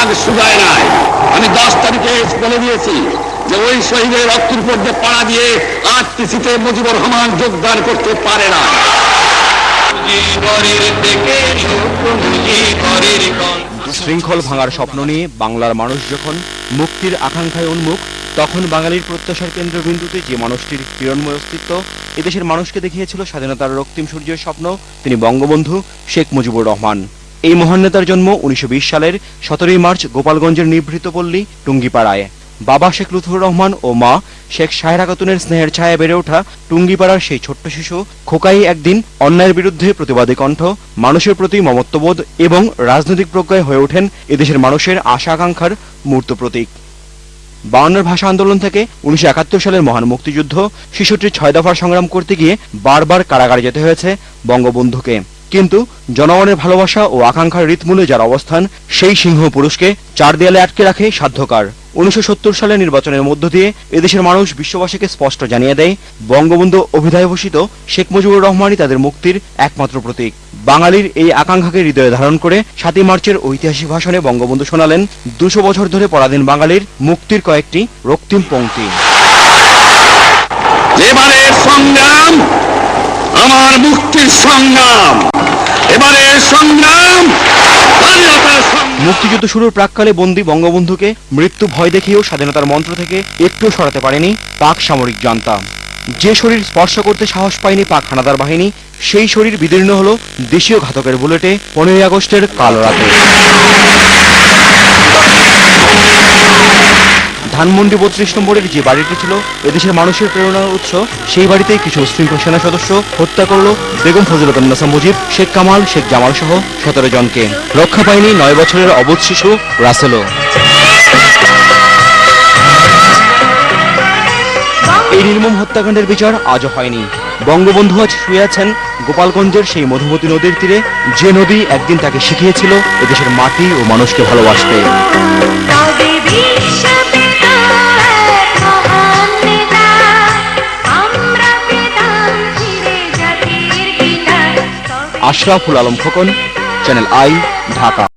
রাগ শুকায় নাই। আমি 10 তারিখে বলে দিয়েছি যে ওই শহীদের রক্তের উপর দিয়ে পাড়া দিয়ে আরটিসিতে মুজিবুর রহমান যোগদান করতে পারে না। শৃঙ্খল ভাঙার স্বপ্ন নিয়ে বাংলার মানুষ যখন মুক্তির আকাঙ্ক্ষায় উন্মুখ, তখন বাঙালির প্রত্যাশার কেন্দ্রবিন্দুতে যে মানুষটির কিরণময় অস্তিত্ব এদেশের মানুষকে দেখিয়েছিল স্বাধীনতার রক্তিম সূর্যের স্বপ্ন, তিনি বঙ্গবন্ধু শেখ মুজিবুর রহমান। এই মহান নেতার জন্ম 1920 সালের 17 মার্চ গোপালগঞ্জের নিভৃত পল্লী টুঙ্গিপাড়ায়। বাবা শেখ লুৎফর রহমান ও মা শেখ সাহেরা খাতুনের স্নেহের ছায়া বেড়ে ওঠা টুঙ্গিপাড়ার সেই ছোট্ট শিশু খোকাই একদিন অন্যায়ের বিরুদ্ধে প্রতিবাদী কণ্ঠ, মানুষের প্রতি মমত্ববোধ এবং রাজনৈতিক প্রজ্ঞায় হয়ে ওঠেন এদেশের মানুষের আশা আকাঙ্ক্ষার মূর্ত প্রতীক। 52 ভাষা আন্দোলন থেকে 1971 সালের মহান মুক্তিযুদ্ধ, শিশুটির 6 দফার সংগ্রাম করতে গিয়ে বারবার কারাগারে যেতে হয়েছে বঙ্গবন্ধুকে। কিন্তু জনগণের ভালোবাসা ও আকাঙ্ক্ষার হৃৎমূলে যার অবস্থান, সেই সিংহ পুরুষকে 4 দেয়ালে আটকে রাখে সাধ্যকার। 1970 সালের নির্বাচনের মধ্য দিয়ে এদেশের মানুষ বিশ্ববাসীকে স্পষ্ট জানিয়ে দেয়, বঙ্গবন্ধু অভিধায় ভূষিত শেখ মুজিবুর রহমানই তাদের মুক্তির একমাত্র প্রতীক। বাঙালির এই আকাঙ্ক্ষাকে হৃদয়ে ধারণ করে 7 মার্চের ঐতিহাসিক ভাষণে বঙ্গবন্ধু শোনালেন 200 বছর ধরে পরাধীন বাঙালির মুক্তির কয়েকটি রক্তিম পংক্তি। এবারের সংগ্রাম আমার মুক্তির সংগ্রাম, এবারের সংগ্রাম মুক্তিযুদ্ধ শুরুর প্রাক্কালে বন্দী বঙ্গবন্ধুকে মৃত্যু ভয় দেখিয়েও স্বাধীনতার মন্ত্র থেকে একটু সরাতে পারেনি পাক সামরিক জান্তা। যে শরীর স্পর্শ করতে সাহস পায়নি পাক হানাদার বাহিনী, সেই শরীর বিদীর্ণ হলো দেশীয় ঘাতকের বুলেটে 15 আগস্টের কাল রাতে। ধানমন্ডি 32 নম্বরের যে বাড়িটি ছিল এদেশের মানুষের প্রেরণার উৎস, সেই বাড়িতেই কিছু উশৃঙ্খল সেনা সদস্য হত্যা করল বেগম ফজিলাতুন্নেছা মুজিব, শেখ কামাল, শেখ জামাল সহ 17 জনকে। রক্ষা পায়নি 9 বছরের অবুঝ শিশু রাসেলও। এই নির্মম হত্যাকাণ্ডের বিচার আজও হয়নি। বঙ্গবন্ধু আজ শুয়ে আছেন গোপালগঞ্জের সেই মধুমতি নদীর তীরে, যে নদী একদিন তাকে শিখিয়েছিল এদেশের মাটি ও মানুষকে ভালোবাসতে। Ashraful Alam Khokon, channel I, Dhaka.